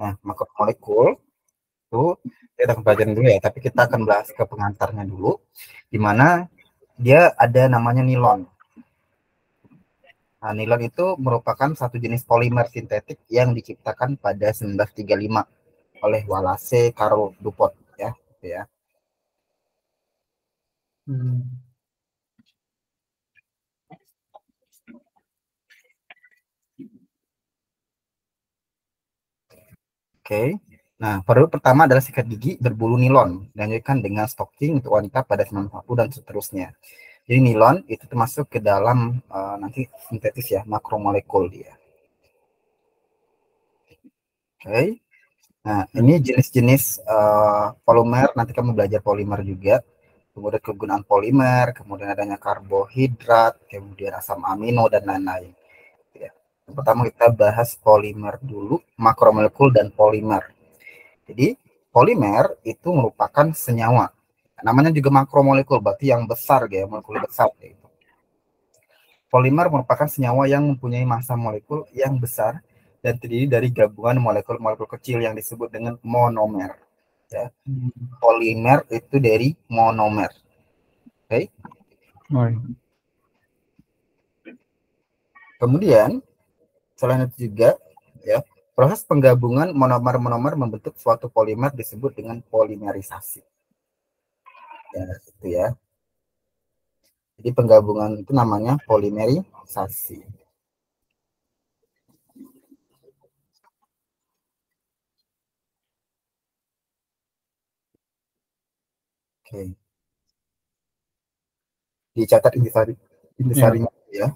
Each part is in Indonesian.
Nah, makromolekul itu kita akan pelajarin dulu ya, tapi kita akan bahas ke pengantarnya dulu, di mana dia ada namanya nilon. Nah, nilon itu merupakan satu jenis polimer sintetik yang diciptakan pada 1935 oleh Wallace Carol Dupont ya, gitu ya. Oke. Nah, produk pertama adalah sikat gigi berbulu nilon, dilanjutkan dengan stocking untuk wanita pada 1940 dan seterusnya. Jadi nilon itu termasuk ke dalam nanti sintetis ya, makromolekul dia. Oke. Nah, ini jenis-jenis polimer, nanti kamu belajar polimer juga. Kemudian kegunaan polimer, kemudian adanya karbohidrat, kemudian asam amino, dan lain-lain. Ya. Yang pertama kita bahas polimer dulu, makromolekul dan polimer. Jadi polimer itu merupakan senyawa. Namanya juga makromolekul, berarti yang besar ya, molekul besar. Gitu. Polimer merupakan senyawa yang mempunyai massa molekul yang besar dan terdiri dari gabungan molekul-molekul kecil yang disebut dengan monomer. Ya. Polimer itu dari monomer. Oke. Kemudian selain itu juga ya, proses penggabungan monomer-monomer membentuk suatu polimer disebut dengan polimerisasi. Ya, itu ya. Jadi penggabungan itu namanya polimerisasi. Oke. Dicatat intisarinya ya.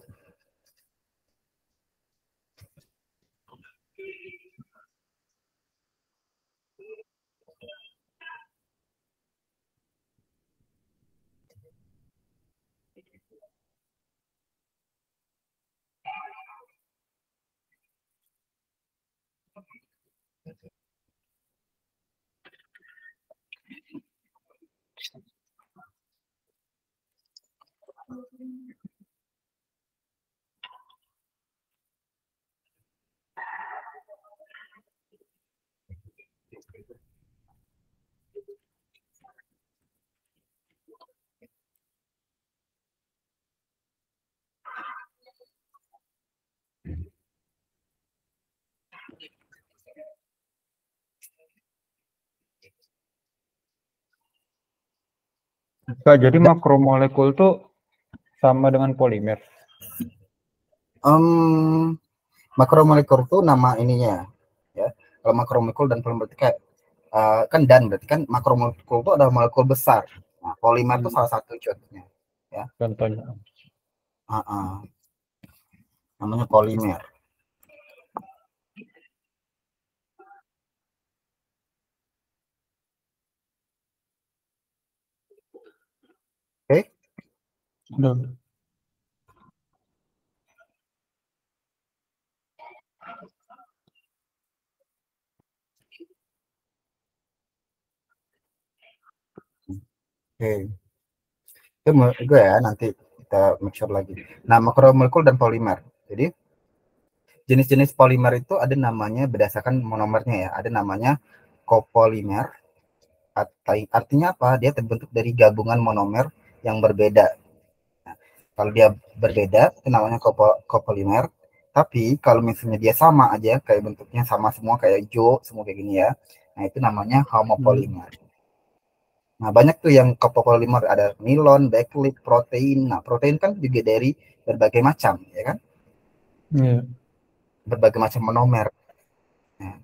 Kak, jadi makromolekul tuh sama dengan polimer. Makromolekul itu nama ininya ya. Kalau makromolekul dan polimer itu kayak kan dan berarti kan makromolekul itu adalah molekul besar. Nah, polimer itu salah satu contohnya ya. Contohnya. Namanya polimer. Oke. Oke. Itu gue ya, nanti kita make sure lagi. Nah, makromolekul dan polimer. Jadi jenis-jenis polimer itu ada namanya berdasarkan monomernya ya. Ada namanya copolimer. Artinya apa? Dia terbentuk dari gabungan monomer yang berbeda. Nah, kalau dia berbeda, itu namanya copolimer. Tapi kalau misalnya dia sama aja, kayak bentuknya sama semua, kayak Jo, semua kayak gini ya. Nah, itu namanya homopolimer. Nah, banyak tuh yang copolymer, ada nilon, backlit, protein. Nah, protein kan juga dari berbagai macam, ya kan? Berbagai macam monomer. Nah,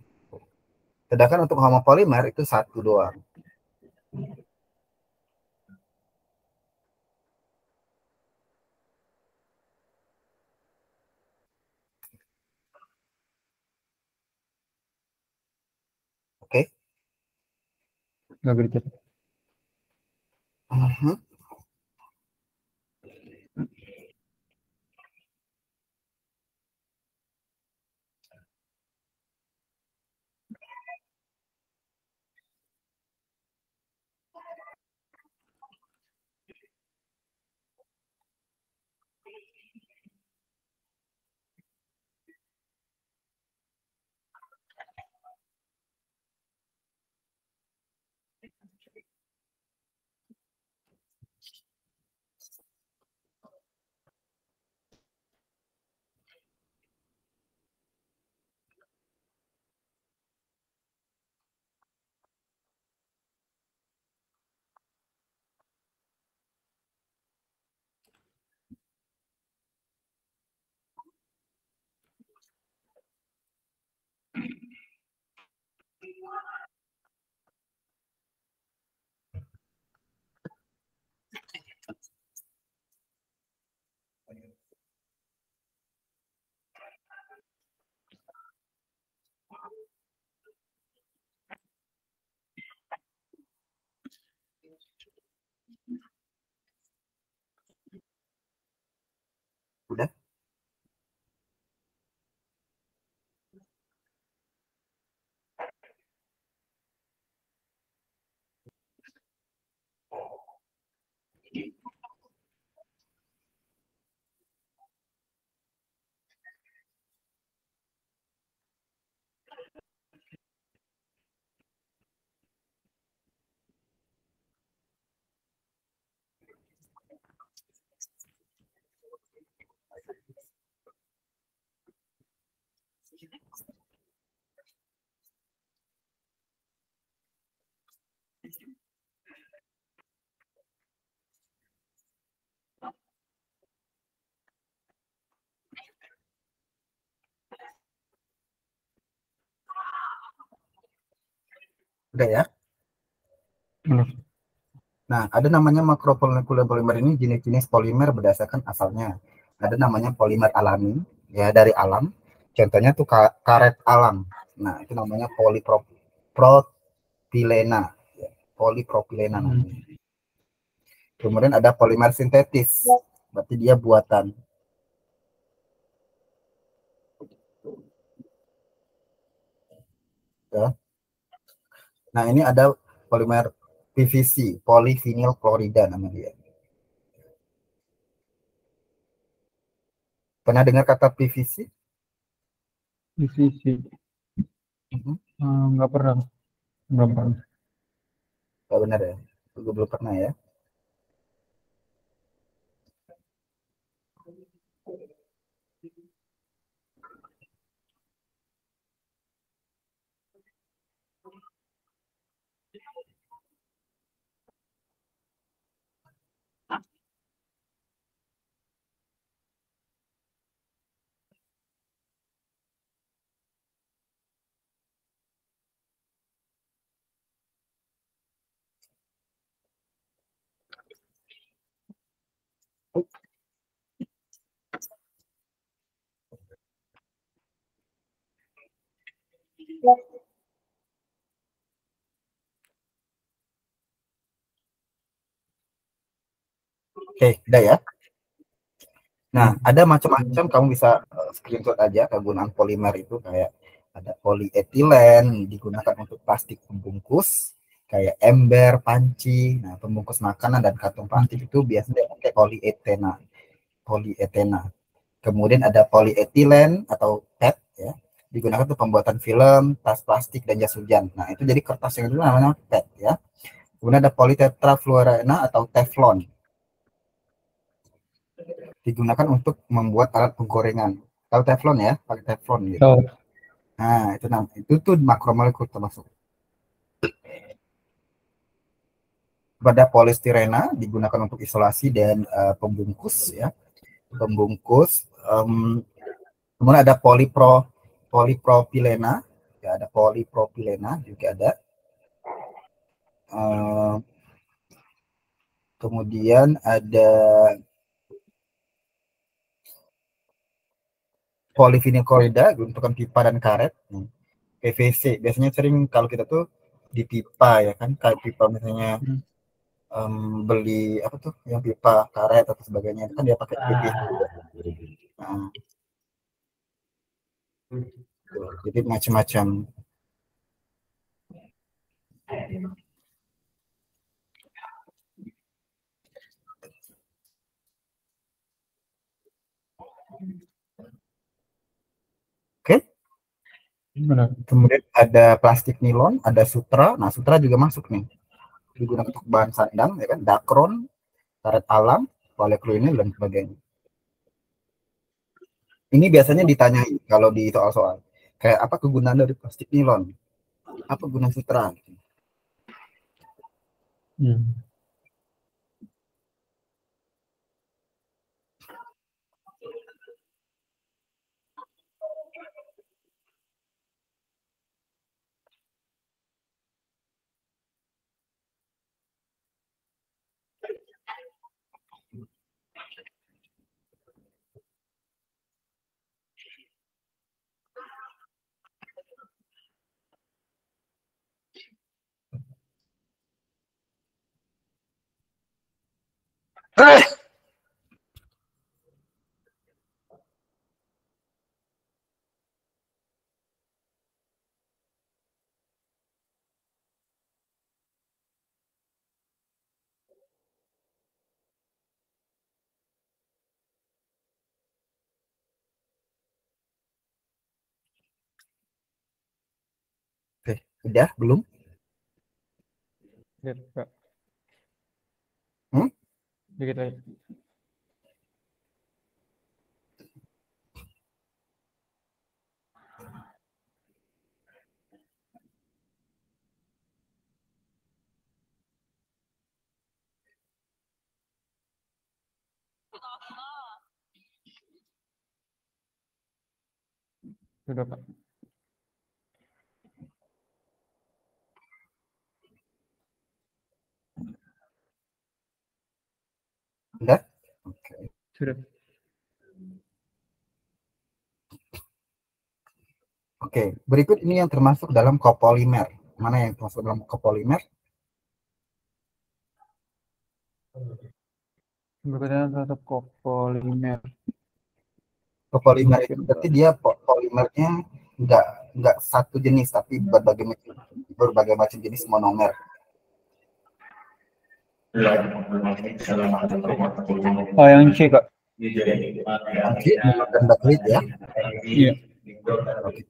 sedangkan untuk homopolimer itu satu doang. Oke? Nggak gitu. Udah? Udah ya? Belum. Nah, ada namanya makromolekular polimer ini jenis-jenis polimer berdasarkan asalnya. Ada namanya polimer alami, ya dari alam. Contohnya tuh karet alam. Nah, itu namanya polipropilena. Ya, polipropilena namanya. Kemudian ada polimer sintetis, berarti dia buatan. Ya. Nah, ini ada polimer PVC, polyvinyl klorida namanya dia. Pernah dengar kata PVC? PVC. Nggak pernah. Belum pernah. Gak benar ya? Gue belum pernah ya. Oke, udah ya. Nah, ada macam-macam, kamu bisa screenshot aja kegunaan polimer itu, kayak ada polietilen digunakan untuk plastik pembungkus, kayak ember, panci, nah pembungkus makanan dan kantong plastik itu biasanya pakai polietena. Polietena. Kemudian ada polietilen atau PET ya, digunakan untuk pembuatan film, tas plastik dan jas hujan. Nah, itu jadi kertas yang itu namanya PET ya. Kemudian ada politetrafluorena atau teflon, digunakan untuk membuat alat penggorengan. Tahu teflon ya, pakai teflon gitu. Tahu. Nah, itu tuh makromolekul termasuk. Pada polistirena digunakan untuk isolasi dan pembungkus ya, pembungkus. Kemudian ada polipropilena, ya ada polipropilena juga ada. Kemudian ada polivinyl klorida untuk pipa dan karet. PVC biasanya sering kalau kita tuh di pipa ya kan, kayak pipa misalnya beli apa tuh yang pipa karet atau sebagainya kan dia pakai PVC. Nah, jadi macam-macam. Oke. Benar. Kemudian ada plastik nilon, ada sutra. Nah, sutra juga masuk nih. digunakan untuk bahan sandang, ya kan, dakron, karet alam, poliklorinil dan sebagainya. Ini biasanya ditanyai kalau di soal-soal. Kayak apa kegunaan dari plastik nilon? Apa guna sutra? Oke, udah belum? Gitu, Kak. Hmm? Dikit lagi. Sudah, Kak. Udah? Oke. Sudah. Oke, berikut ini yang termasuk dalam copolimer. Mana yang termasuk dalam copolimer? Berkaitan terhadap kopolimer. Copolimer itu Mungkin, berarti Kak. dia polimernya nggak satu jenis, tapi berbagai macam jenis monomer. Oh, yang C, Kak. Oke, nilon dan bakrit ya. Iya. Oke.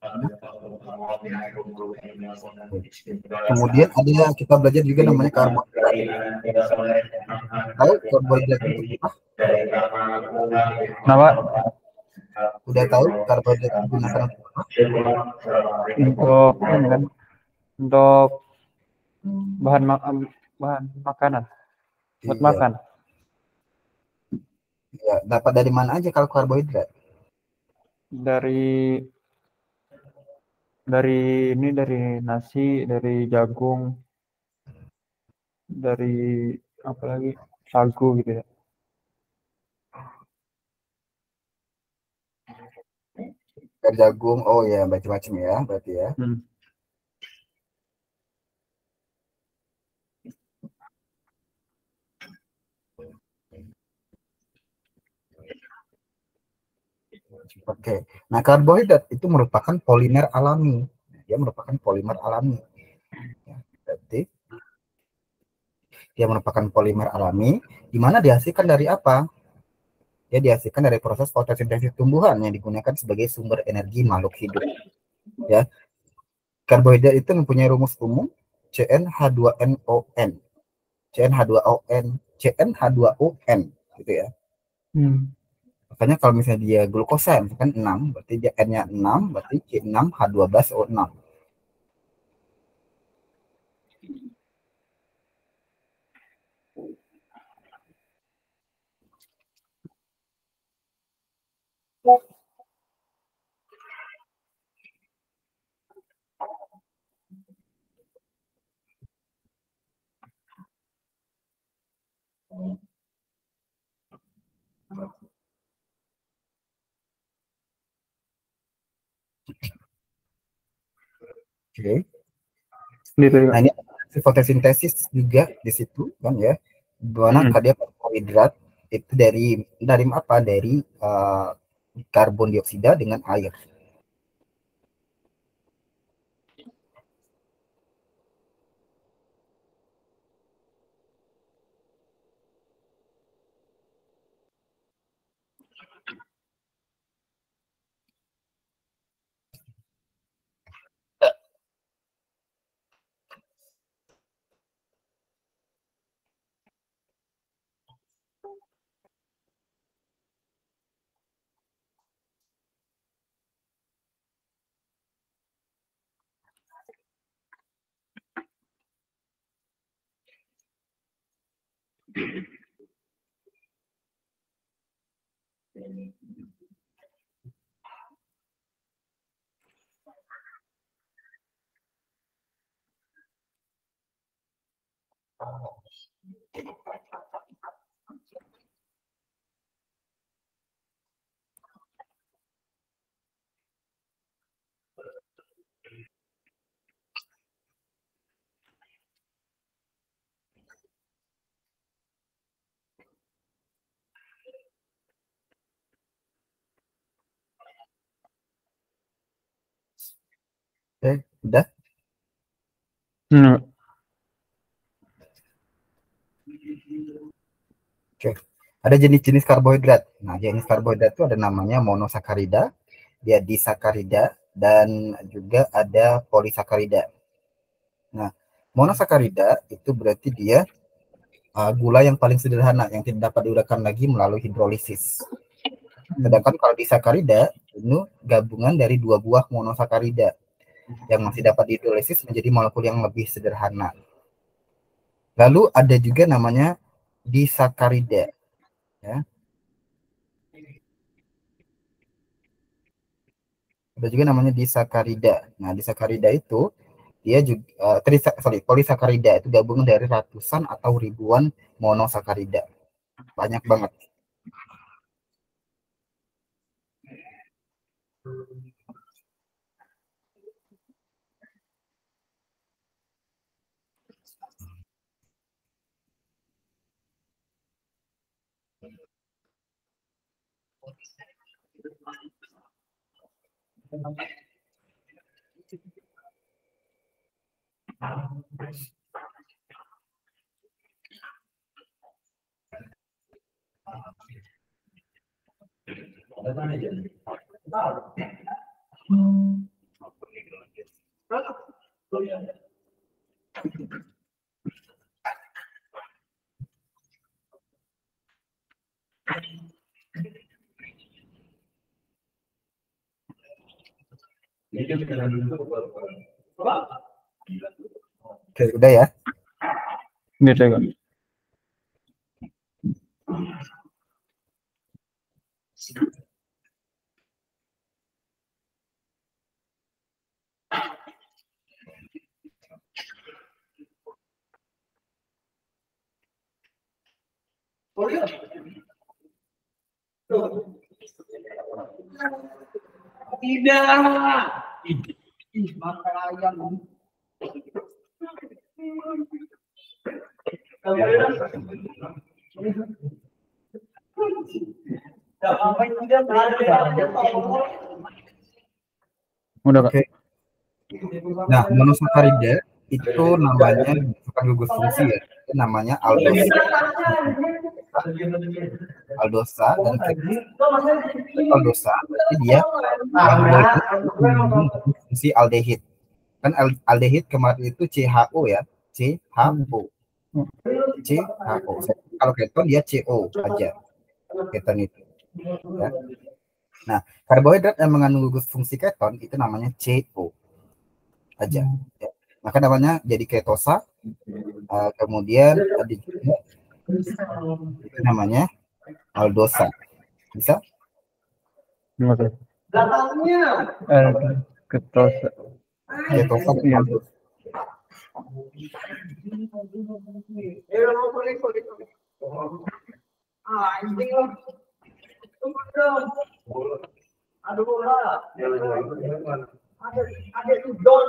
Kemudian ada kita belajar juga namanya karbohidrat. Tahu karbohidrat itu apa? Kenapa? Udah tahu karbohidrat digunakan untuk apa? Untuk ini kan, untuk bahan bahan makanan buat Iya, makan. iya. Dapat dari mana aja kalau karbohidrat? Dari ini, dari nasi, dari jagung, dari apa lagi, sagu gitu ya. Dari jagung. Oh ya, macam-macam ya, berarti ya. Oke. Nah, karbohidrat itu merupakan polimer alami. Dia merupakan polimer alami. Ya, berarti dia merupakan polimer alami, di mana dihasilkan dari apa? Dia dihasilkan dari proses fotosintesis tumbuhan yang digunakan sebagai sumber energi makhluk hidup. Ya, karbohidrat itu mempunyai rumus umum CnH2nOn, CnH2ON, CnH2ON, gitu ya. Makanya kalau misalnya dia glukosa, misalkan 6, berarti dia N-nya 6, berarti C6H12O6. Oke. Nah, ini fotosintesis juga di situ kan ya. Dimana dia karbohidrat itu dari apa? Dari karbon dioksida dengan air. Oke, udah. Oke. Ada jenis-jenis karbohidrat. Nah, jenis karbohidrat itu ada namanya monosakarida, dia disakarida, dan juga ada polisakarida. Nah, monosakarida itu berarti dia gula yang paling sederhana yang tidak dapat diuraikan lagi melalui hidrolisis. Sedangkan kalau disakarida itu gabungan dari dua buah monosakarida yang masih dapat dihidrolisis menjadi molekul yang lebih sederhana. Lalu ada juga namanya disakarida, ya. Ada juga namanya disakarida. Nah, disakarida itu dia juga polisakarida itu gabungan dari ratusan atau ribuan monosakarida. Banyak banget. Oke, udah ya. Gitu kan. Tidak. Makan ayam. Udah Kak. Oke. Nah, monosakarida itu namanya bukan gugus fungsi ya, itu namanya aldosa. Aldosa dan aldosa berarti dia mengandung fungsi aldehid. Kan aldehid kemarin itu CHO ya, CHO. CHO. Kalau keton dia CO aja. Keton itu. Ya. Nah, karbohidrat yang mengandung gugus fungsi keton itu namanya CO aja. Ya. Maka namanya jadi ketosa. Kemudian ada juga itu namanya aldosa. Bisa? Gimana? Ketosa. Ketosa dan Iya. aldosa. Aduh, ada itu don.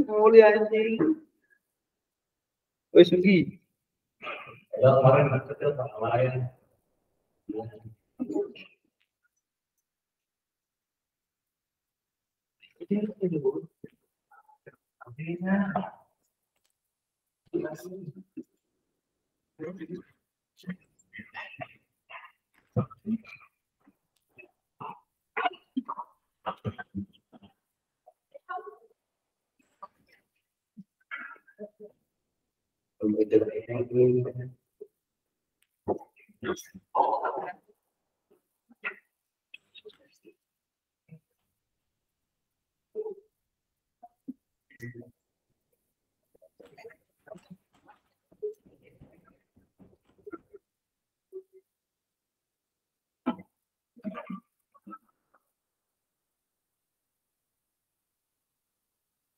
Mulia anjing. Wes Sugi. Ya kemarin kecil sama lain.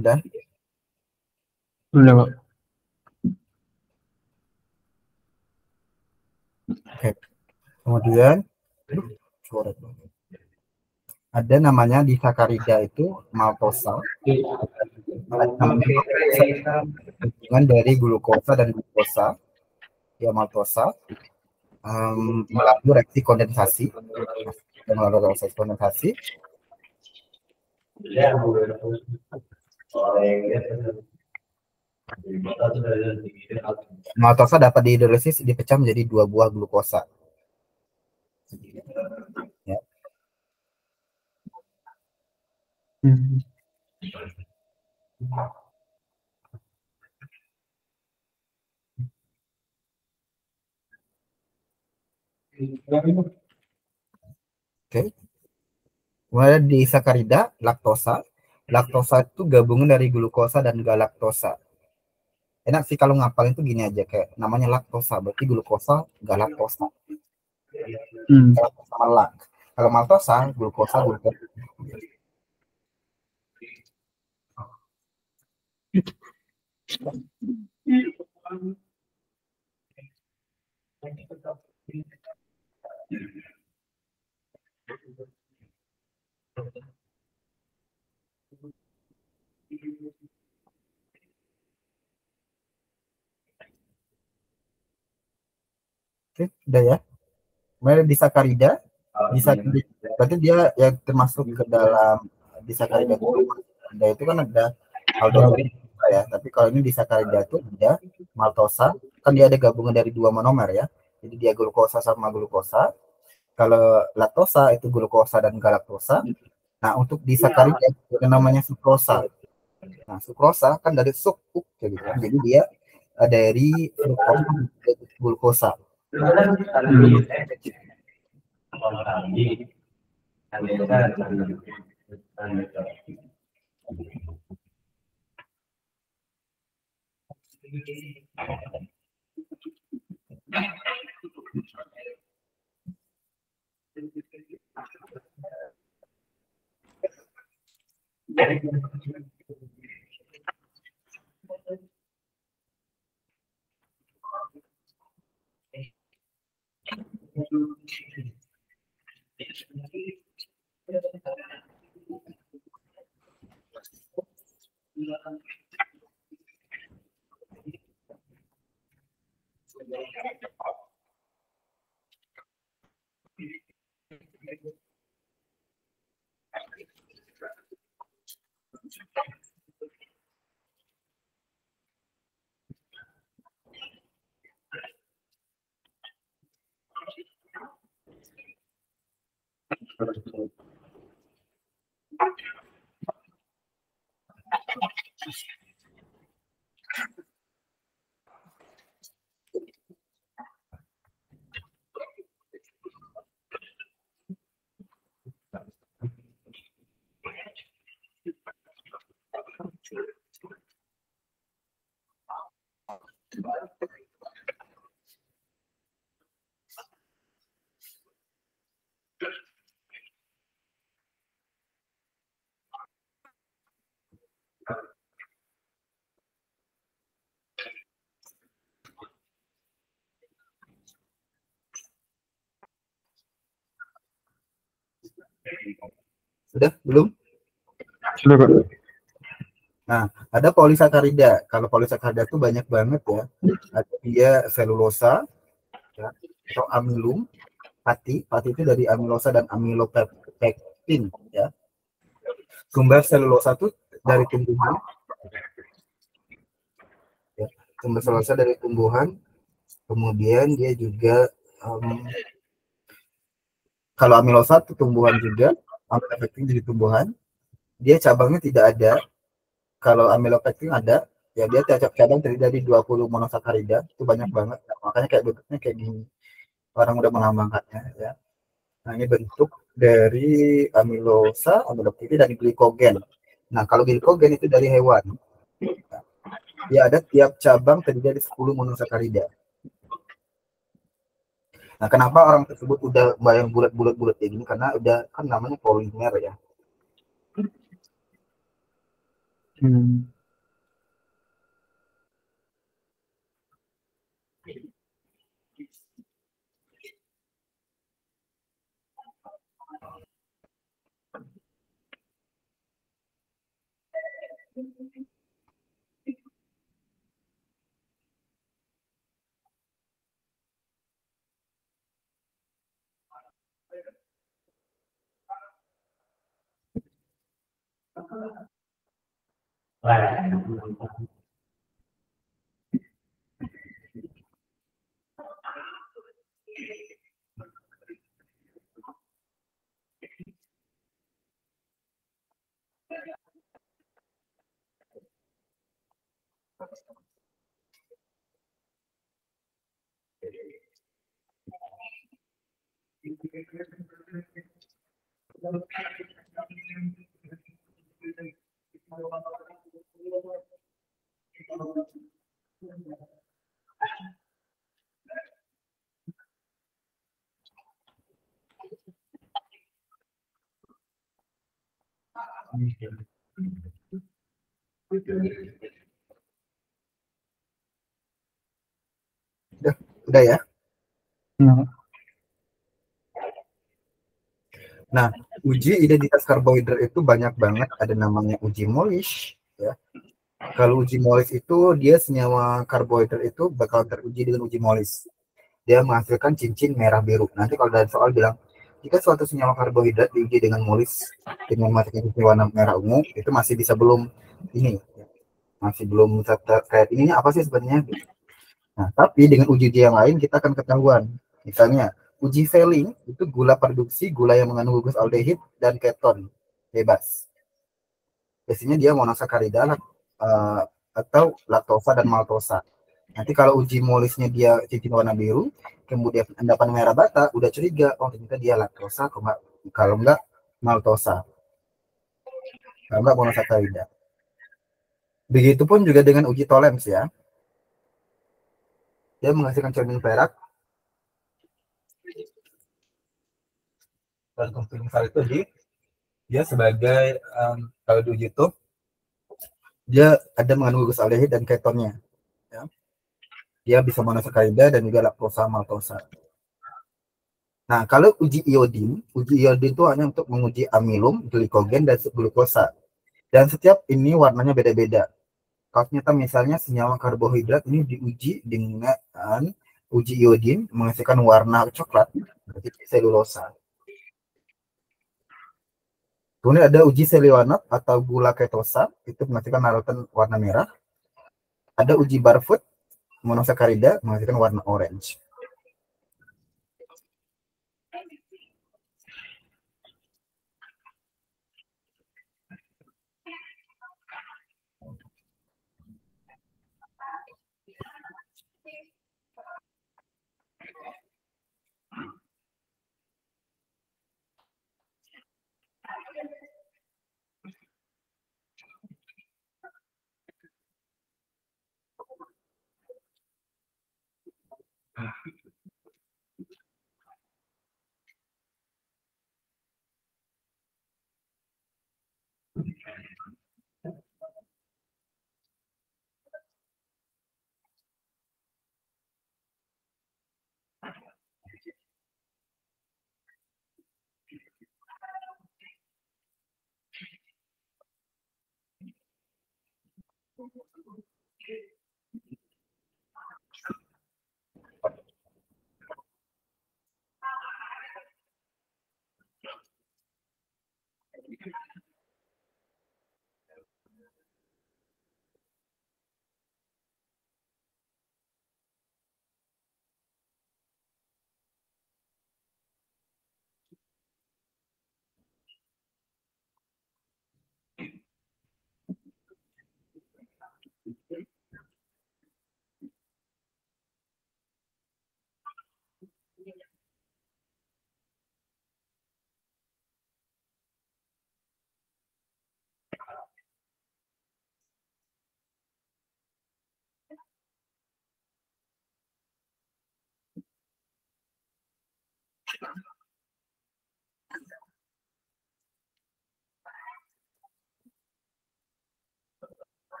Udah? Udah, Pak. Oke. Kemudian ada namanya disakarida itu maltosa. Gabungan dari glukosa dan glukosa, ya maltosa, melalui reaksi kondensasi, maltosa dapat dihidrolisis dipecah menjadi 2 buah glukosa. Ya. Oke. Kemudian di sakarida, laktosa. Laktosa itu gabungan dari glukosa dan galaktosa. Enak sih kalau ngapalin tuh gini aja, kayak namanya laktosa, berarti glukosa, galaktosa. Sama lak. Kalau maltosa, glukosa. Oke, udah ya. Kemudian disakarida, berarti dia yang termasuk ke dalam disakarida itu kan ada aldehyde ya, tapi kalau ini disakarida itu ada maltosa, kan dia ada gabungan dari 2 monomer ya, jadi dia glukosa sama glukosa. Kalau laktosa itu glukosa dan galaktosa. Nah, untuk disakarida ada namanya sukrosa. Nah, sukrosa kan dari suk gitu kan, jadi dia dari glukosa. Sudah belum? Sudah, Pak. Nah, ada polisakarida. Kalau polisakarida itu banyak banget ya. Ada dia selulosa, ya, atau amilum, pati itu dari amilosa dan amilopektin, ya. Sumber selulosa itu dari tumbuhan, ya. Sumber selulosa dari tumbuhan. Kemudian dia juga kalau amilosa itu tumbuhan juga, amilopektin jadi tumbuhan. Dia cabangnya tidak ada. Kalau amilopektin ada, ya dia cabang terdiri dari 20 monosakarida, itu banyak banget. Makanya kayak bentuknya kayak gini. Orang udah melambangkannya ya. Nah, ini bentuk dari amilosa, amilopektin dan glikogen. Nah, kalau glikogen itu dari hewan. Ya ada tiap cabang terdiri dari 10 monosakarida. Nah, kenapa orang tersebut udah bayang bulat-bulat kayak gini? Karena udah kan namanya polimer ya. Hmm. Udah ya. Nah, Nah, uji identitas karbohidrat itu banyak banget. Ada namanya uji Molish. Ya. Kalau uji Molish itu dia senyawa karbohidrat itu bakal teruji dengan uji Molish. Dia menghasilkan cincin merah biru. Nanti kalau dari soal bilang jika suatu senyawa karbohidrat diuji dengan Molish dengan menghasilkan cincin warna merah ungu, itu masih bisa belum ini, masih belum kayak ini apa sih sebenarnya? Nah, tapi dengan uji-uji yang lain kita akan ketahuan. Misalnya, uji Fehling itu gula produksi gula yang mengandung gugus aldehid dan keton bebas. Biasanya dia monosakarida atau laktosa dan maltosa. Nanti kalau uji molisnya dia cincin warna biru, kemudian endapan merah bata, udah curiga, oh ternyata dia laktosa, kalau enggak maltosa, kalau enggak monosakarida. Begitupun juga dengan uji Tolems ya. Dia menghasilkan cermin perak dan misal itu dia sebagai kalau diuji itu dia ada mengandung gugus aldehid dan ketonnya. Ya. Dia bisa monosakarida dan juga laktosa maltosa. Nah, kalau uji iodin itu hanya untuk menguji amilum, glikogen, dan glukosa. Dan setiap ini warnanya beda-beda. Kalau ternyata misalnya senyawa karbohidrat ini diuji dengan uji iodin menghasilkan warna coklat, berarti selulosa. Kemudian ada uji selionat atau gula ketosa, itu menghasilkan larutan warna merah. Ada uji Barfoot monosakarida menghasilkan warna orange.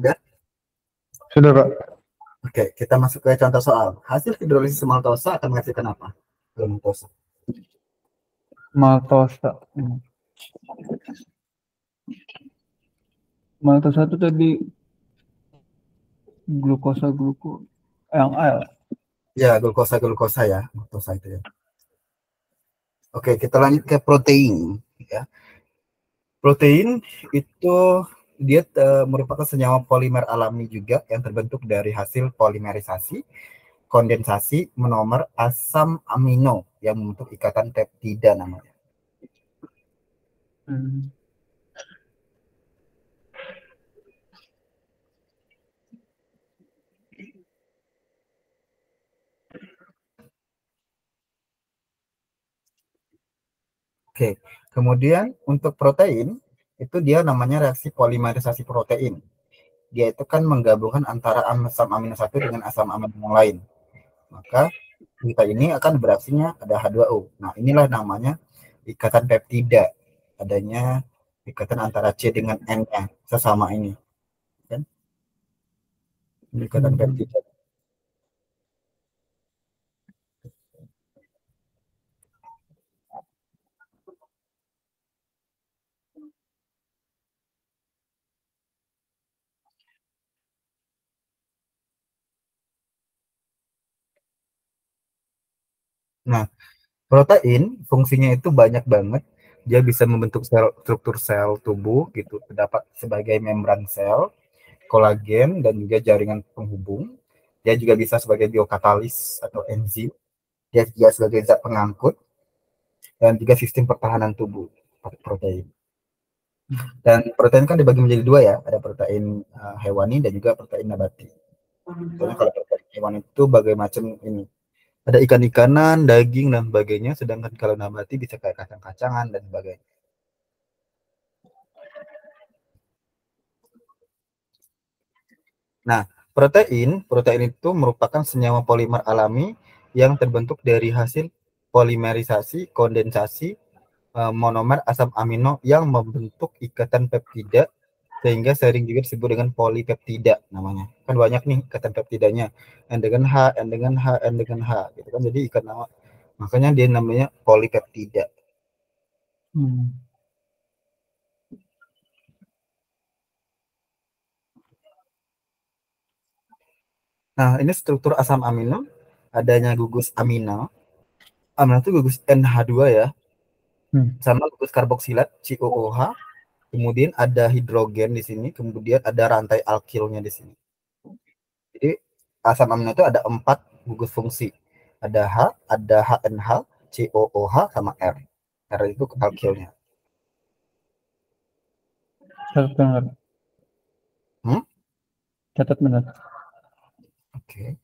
Udah? Sudah, Pak. Oke, kita masuk ke contoh soal. Hasil hidrolisis maltosa akan menghasilkan apa? Maltosa. Maltosa. Maltosa itu tadi glukosa yang A. Ya, glukosa ya, maltosa itu ya. Oke, kita lanjut ke protein. Ya. Protein itu dia merupakan senyawa polimer alami juga yang terbentuk dari hasil polimerisasi, kondensasi monomer asam amino yang membentuk ikatan peptida namanya. Oke, kemudian untuk protein itu dia namanya reaksi polimerisasi protein. Dia itu kan menggabungkan antara asam amino satu dengan asam amino yang lain. Maka kita ini akan beraksinya ada H2O. Nah, inilah namanya ikatan peptida. Adanya ikatan antara C dengan N-nya sesama ini. Kan? Ini ikatan peptida. Nah, protein fungsinya itu banyak banget. Dia bisa membentuk struktur sel tubuh gitu, terdapat sebagai membran sel, kolagen dan juga jaringan penghubung. Dia juga bisa sebagai biokatalis atau enzim. Dia juga sebagai zat pengangkut dan juga sistem pertahanan tubuh protein. Dan protein kan dibagi menjadi dua ya, ada protein hewani dan juga protein nabati. Contohnya kalau protein hewani itu bagai macam ini, ada ikan-ikanan, daging dan sebagainya, sedangkan kalau nabati bisa kayak kacang-kacangan dan sebagainya. Nah, protein itu merupakan senyawa polimer alami yang terbentuk dari hasil polimerisasi, kondensasi monomer asam amino yang membentuk ikatan peptida, sehingga sering juga disebut dengan polipeptida namanya. Kan banyak nih ikatan peptidanya, N dengan H, N dengan H, N dengan H, gitu kan. Jadi ikat nama, makanya dia namanya polipeptida. Nah, ini struktur asam amino, adanya gugus amino. Amino itu gugus NH2 ya, sama gugus karboksilat COOH. Kemudian ada hidrogen di sini, kemudian ada rantai alkilnya di sini. Jadi asam amino itu ada 4 gugus fungsi. Ada H, ada HNH, COOH, sama R. R itu alkilnya. Catat benar. Catat benar. Oke.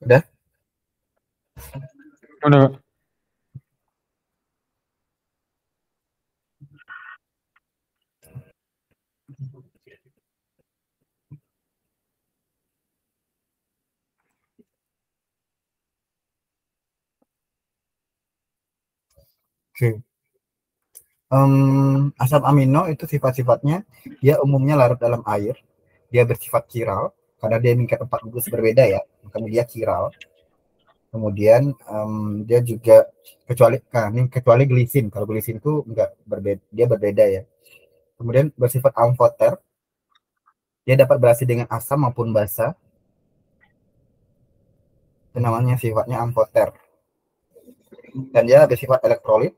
Udah? Udah. Oke. Asam amino itu sifat-sifatnya dia umumnya larut dalam air, dia bersifat chiral karena dia mengikat 4 gugus berbeda ya, makanya dia chiral. Kemudian dia juga kecuali glisin. Kalau glisin itu enggak berbeda, dia berbeda ya. Kemudian bersifat amfoter, dia dapat bereaksi dengan asam maupun basa. Itu namanya sifatnya amfoter. Dan dia bersifat elektrolit.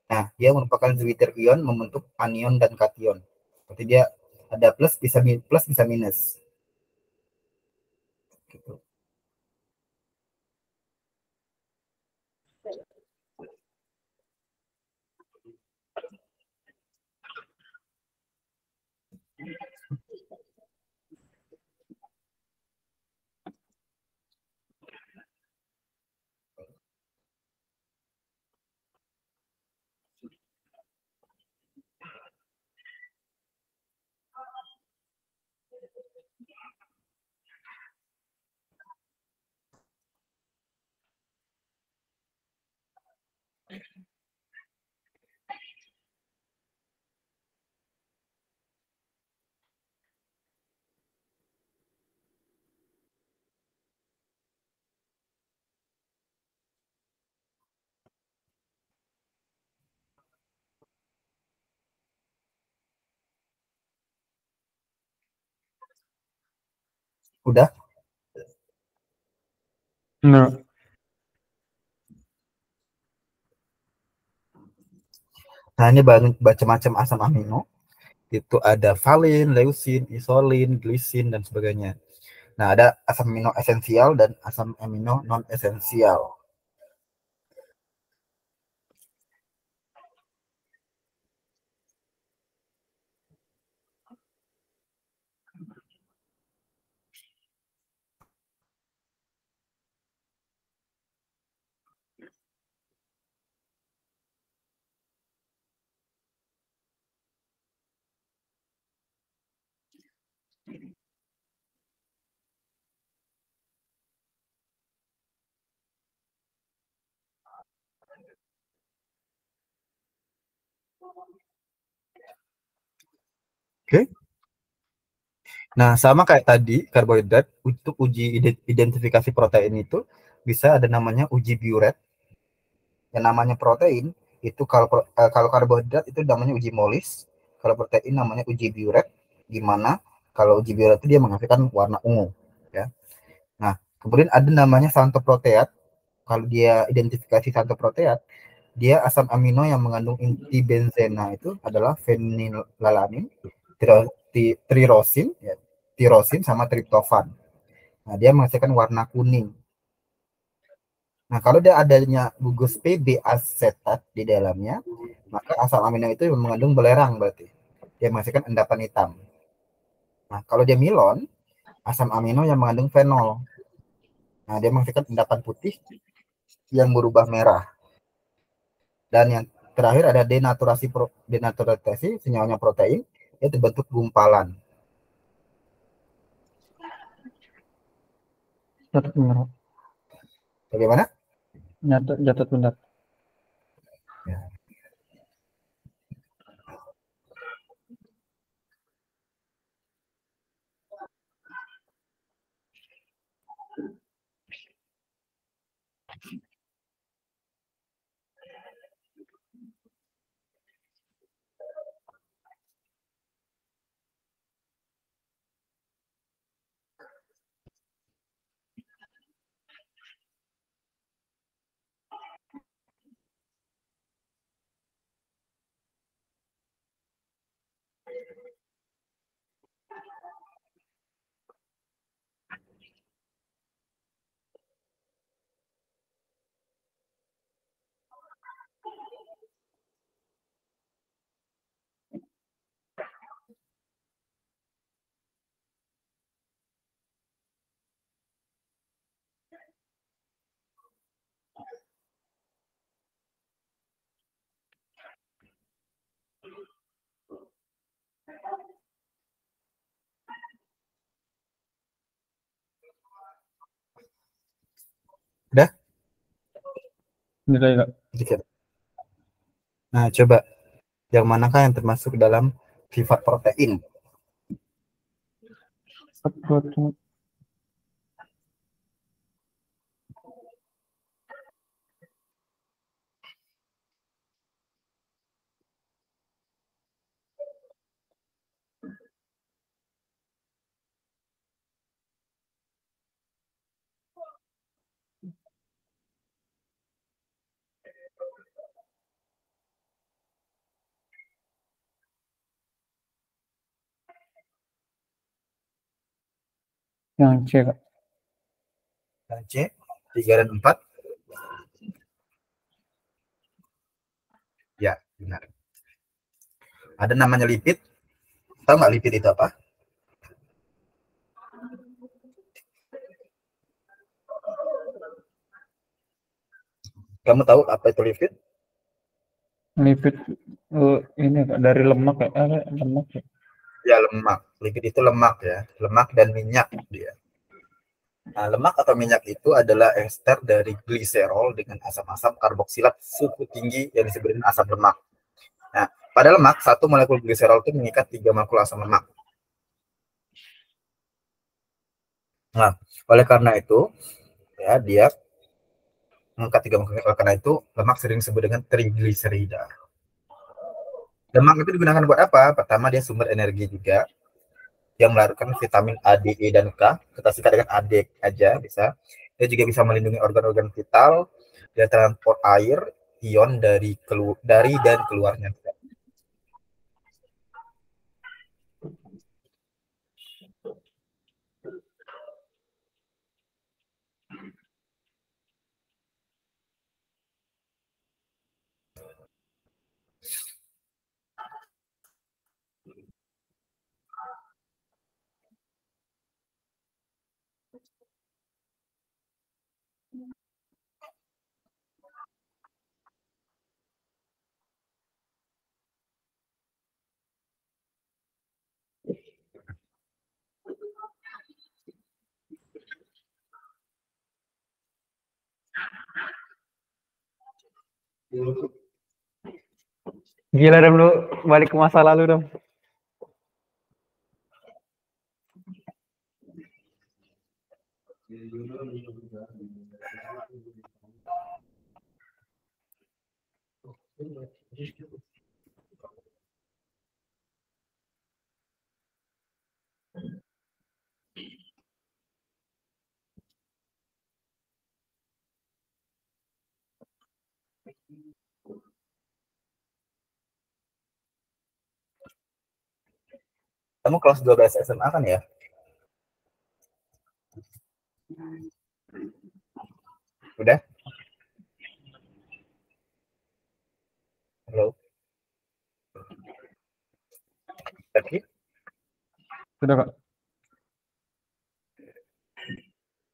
Nah, dia merupakan zwitter ion membentuk anion dan kation. Berarti dia ada plus bisa minus. Gitu. Udah? Udah. Nah, ini macam-macam asam amino. Itu ada valin, leusin, isolin, glisin, dan sebagainya. Nah, ada asam amino esensial dan asam amino non esensial. Oke. Nah, sama kayak tadi karbohidrat, untuk uji identifikasi protein itu bisa ada namanya uji Biuret. Yang namanya protein itu kalau karbohidrat itu namanya uji Molis, kalau protein namanya uji Biuret. Gimana? Kalau uji Biuret itu dia menghasilkan warna ungu, ya. Nah, kemudian ada namanya santoproteat. Kalau dia identifikasi santoproteat, dia asam amino yang mengandung inti benzena itu adalah fenilalanin, trirosin, ya, tirosin sama triptofan. Nah, dia menghasilkan warna kuning. Nah, kalau dia adanya gugus PB asetat di dalamnya, maka asam amino itu mengandung belerang berarti. Dia menghasilkan endapan hitam. Nah, kalau dia milon, asam amino yang mengandung fenol. Nah, dia menghasilkan endapan putih yang berubah merah. Dan yang terakhir ada denaturasi senyawanya protein, itu bentuk gumpalan. Catat benar. Bagaimana? Catat benar. Nilai Kak. Sedikit. Nah, coba yang manakah yang termasuk dalam sifat protein? Protein. Yang C Kak. Yang C, 3 dan 4. Ya, benar. Ada namanya lipid. Tahu nggak lipid itu apa? Kamu tahu apa itu lipid? Lipid ini Kak, dari lemak ya. Lemak ya. Ya, lemak. Lipid itu lemak ya. Lemak dan minyak dia. Nah, lemak atau minyak itu adalah ester dari gliserol dengan asam-asam karboksilat suhu tinggi yang disebut dengan asam lemak. Nah, pada lemak, satu molekul gliserol itu mengikat 3 molekul asam lemak. Nah, oleh karena itu, ya dia mengikat 3 molekul. Oleh karena itu, lemak sering disebut dengan trigliserida. Lemak itu digunakan buat apa? Pertama, dia sumber energi juga yang melahirkan vitamin A, D, E, dan K. Kita singkat dengan AD aja bisa. Dia juga bisa melindungi organ-organ vital, dia transport air, ion dari dan keluarnya. Gila dong lu, balik ke masa lalu dong. Kamu kelas 12 SMA kan ya? Udah? Halo? Tadi? Sudah Kak.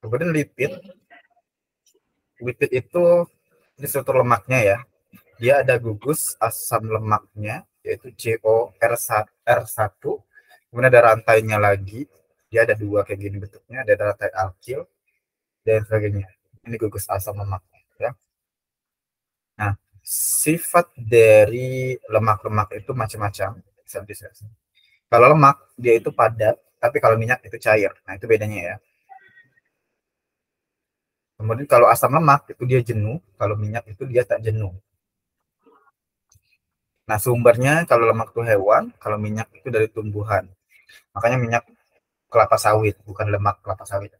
Kemudian lipid. Lipid itu ini struktur lemaknya ya. Dia ada gugus asam lemaknya, yaitu COR1. Kemudian ada rantainya lagi. Dia ada dua kayak gini bentuknya. Ada rantai alkil dan sebagainya. Ini gugus asam lemak. Ya. Nah, sifat dari lemak-lemak itu macam-macam. Kalau lemak, dia itu padat. Tapi kalau minyak itu cair. Nah, itu bedanya ya. Kemudian kalau asam lemak itu dia jenuh, kalau minyak itu dia tak jenuh. Nah, sumbernya kalau lemak itu hewan, kalau minyak itu dari tumbuhan. Makanya minyak kelapa sawit, bukan lemak kelapa sawit.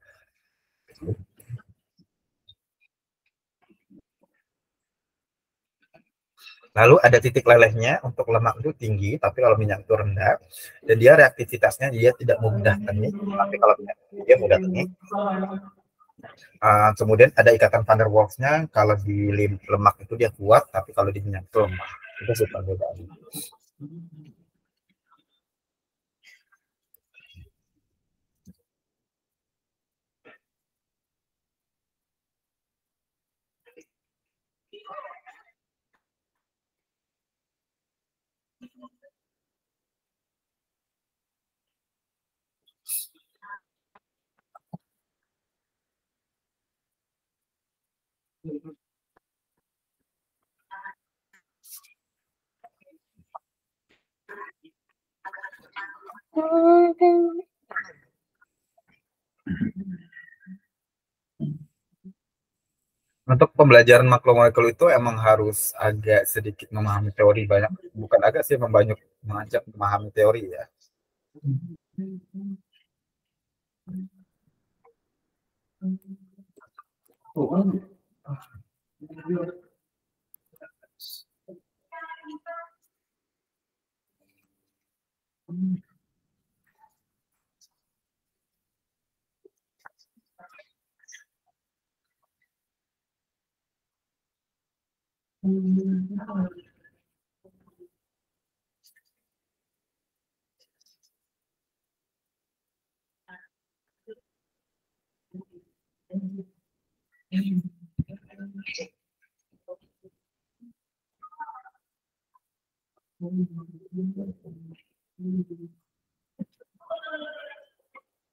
Lalu ada titik lelehnya untuk lemak itu tinggi, tapi kalau minyak itu rendah. Dan dia reaktivitasnya dia tidak mudah tenik, tapi kalau minyak dia mudah tenik. Kemudian ada ikatan van der Waals-nya, kalau di lemak itu dia kuat, tapi kalau di minyak itu lemah. Itu sih perbedaan. Untuk pembelajaran makromolekul itu emang harus agak sedikit memahami teori banyak, bukan agak sih, banyak mengajak memahami teori ya.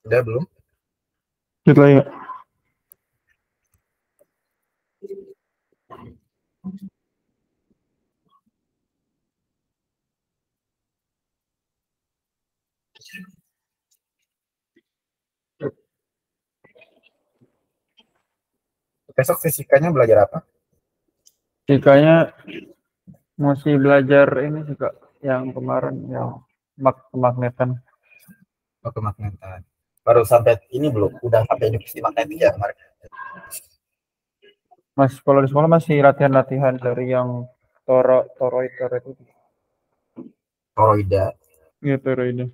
Udah belum? Gitu ya. Besok fisikanya belajar apa? Jikanya masih belajar ini sih Kak, yang kemarin yang magnetan. Oh, kemagnetan. Baru sampai ini belum? Udah sampai induksi magnetik ya kemarin? Mas kalau di sekolah masih latihan-latihan dari yang toroid itu. Toroida, Iya toroid.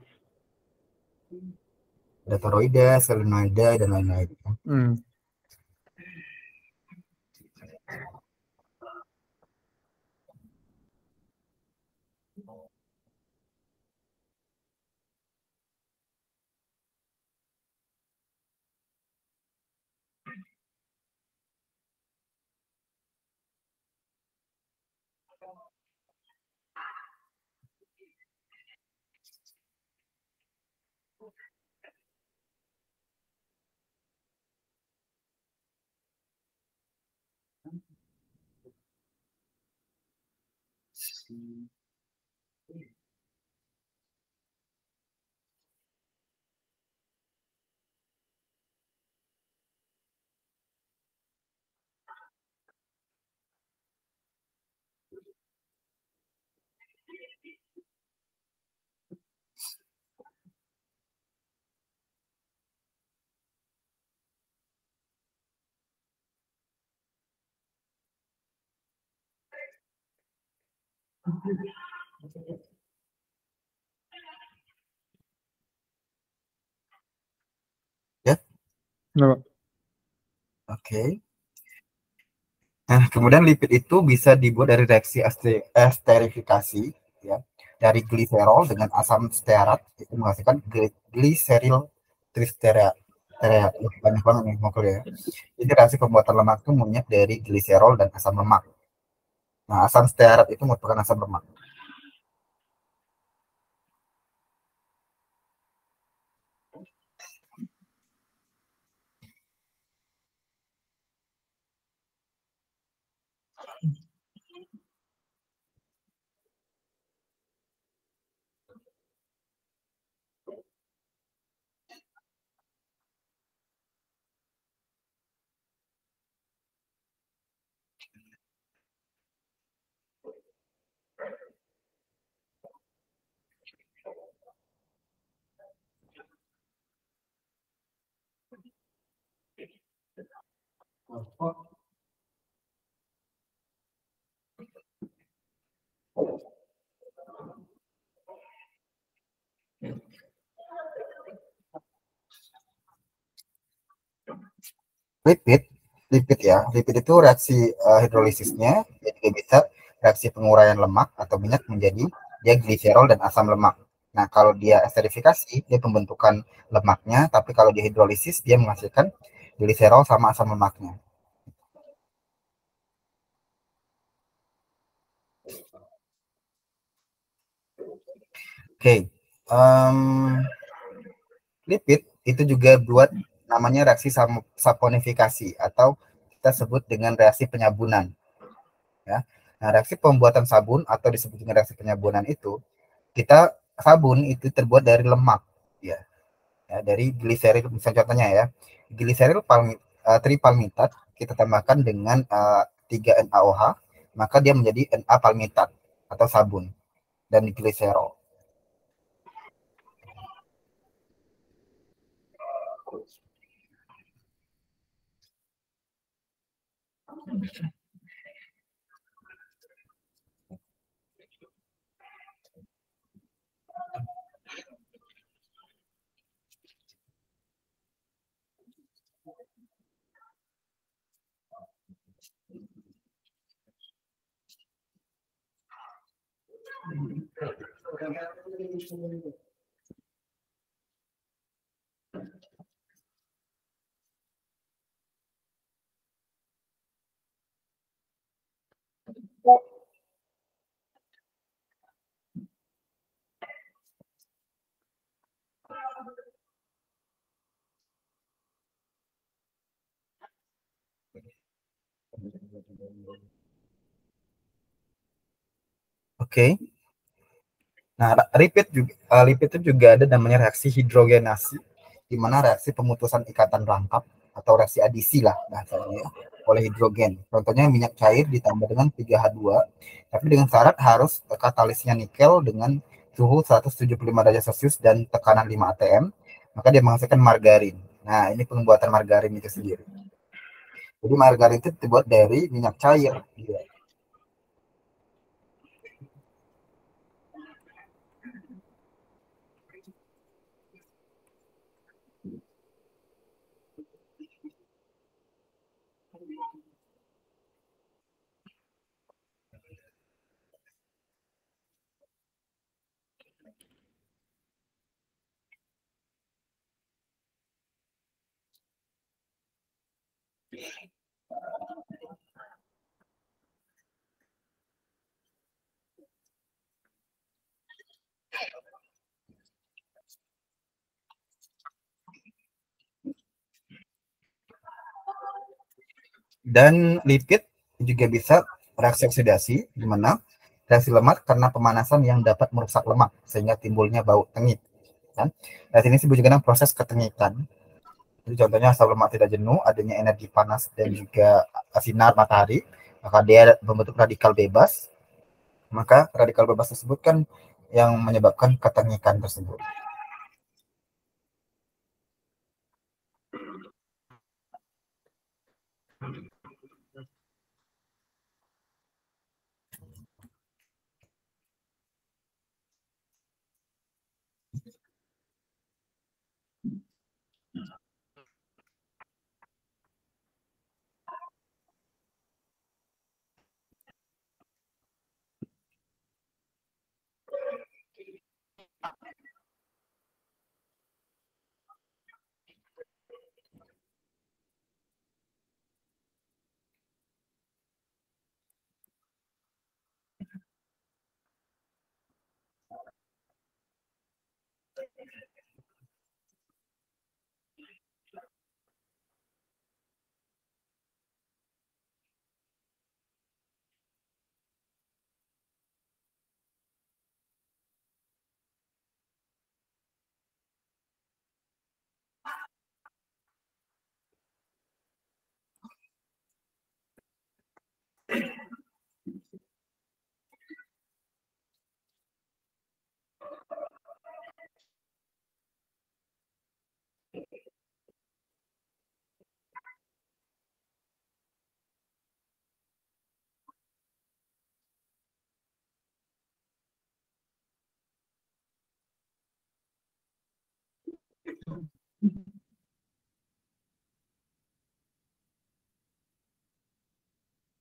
ada toroida, selenoida, dan lain-lain. Ya, Nah, oke. Nah, kemudian lipid itu bisa dibuat dari reaksi esterifikasi, ya, dari gliserol dengan asam stearat itu menghasilkan gliseril tristerat. Banyak banget nih molekul ya. Jadi reaksi pembuatan lemak itu minyak dari gliserol dan asam lemak. Nah, asam stearat itu merupakan asam lemak. Lipid, lipid itu reaksi hidrolisisnya ya juga bisa reaksi penguraian lemak atau minyak menjadi dia gliserol dan asam lemak. Nah, kalau dia esterifikasi dia pembentukan lemaknya, tapi kalau dia hidrolisis dia menghasilkan gliserol sama asam lemaknya. Oke, lipid itu juga buat namanya reaksi saponifikasi atau kita sebut dengan reaksi penyabunan. Ya. Nah, reaksi pembuatan sabun atau disebut dengan reaksi penyabunan itu kita sabun itu terbuat dari lemak, ya, dari gliseril. Misalnya contohnya ya, gliseril tripalmitat kita tambahkan dengan 3 NaOH, maka dia menjadi Na-palmitat atau sabun dan gliserol. Oke. Nah, lipid itu juga ada namanya reaksi hidrogenasi, di mana reaksi pemutusan ikatan rangkap atau reaksi adisi lah bahasanya ya, oleh hidrogen. Contohnya minyak cair ditambah dengan 3H2, tapi dengan syarat harus katalisnya nikel dengan suhu 175 derajat Celcius dan tekanan 5 atm, maka dia menghasilkan margarin. Nah, ini pembuatan margarin itu sendiri. Jadi margarin itu dibuat dari minyak cair. Ya. Dan lipid juga bisa reaksi oksidasi, di mana reaksi lemak karena pemanasan yang dapat merusak lemak sehingga timbulnya bau tengik. Kan? Dan ini disebut juga proses ketengikan. Jadi contohnya asal lemak tidak jenuh, adanya energi panas dan juga sinar matahari, maka dia membentuk radikal bebas. Maka radikal bebas tersebut kan yang menyebabkan ketengikan tersebut.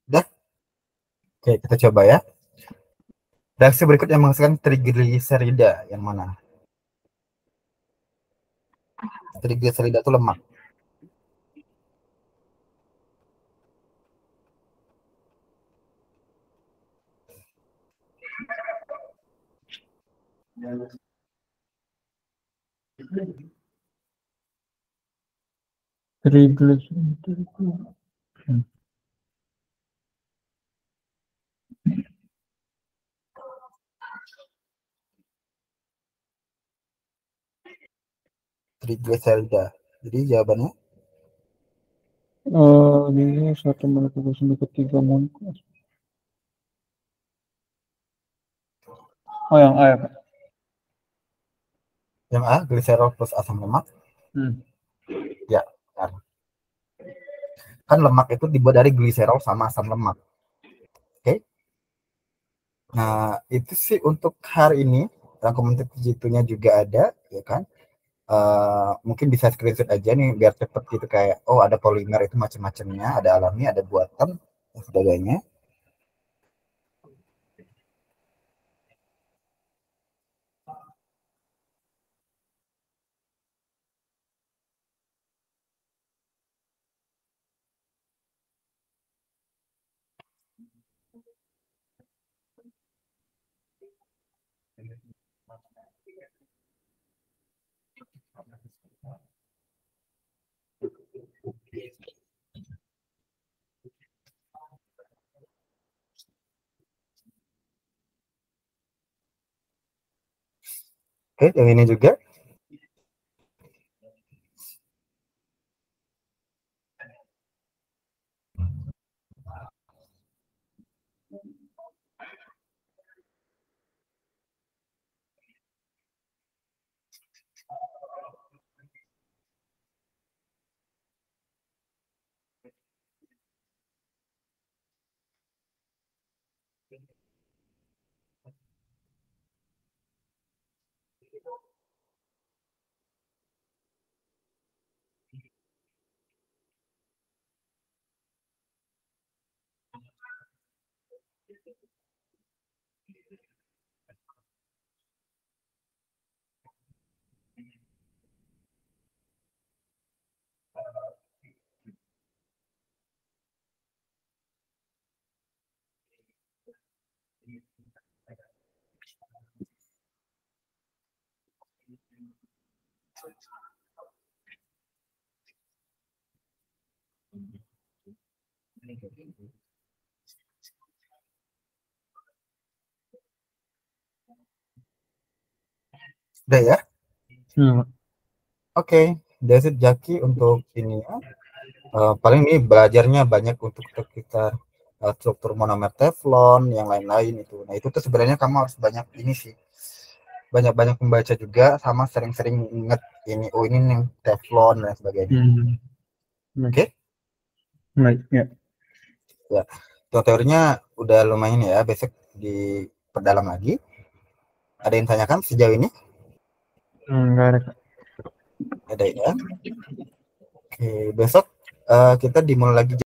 Udah? Oke, kita coba ya. Reaksi berikutnya menghasilkan trigliserida yang mana? Trigliserida itu lemak. Triglyceride. trigliserida. Jadi jawabannya Ini 1 molekul 3 molekul. Oh, yang A ya, Pak? yang A, gliserol plus asam lemak. Ya, benar. Kan lemak itu dibuat dari gliserol sama asam lemak. Oke. Nah, itu sih untuk hari ini. Rekomendasi G2-nya juga ada, ya kan? Mungkin bisa screenshot aja nih biar cepet gitu, kayak oh ada polimer itu macam-macamnya, ada alami, ada buatan dan sebagainya. Oke, yang ini juga. Udah ya. Oke, that's it Jaki untuk ini ya. Paling ini belajarnya banyak untuk kita struktur monomer teflon, yang lain-lain itu. Nah itu tuh sebenarnya kamu harus banyak ini sih, banyak-banyak membaca juga, sama sering-sering inget ini, oh ini nih teflon dan sebagainya. Oke? Baik, ya. Ya, teorinya udah lumayan ya, besok diperdalam lagi. Ada yang tanyakan sejauh ini? Enggak ada, Kak. Ada ya. Oke, besok kita dimulai lagi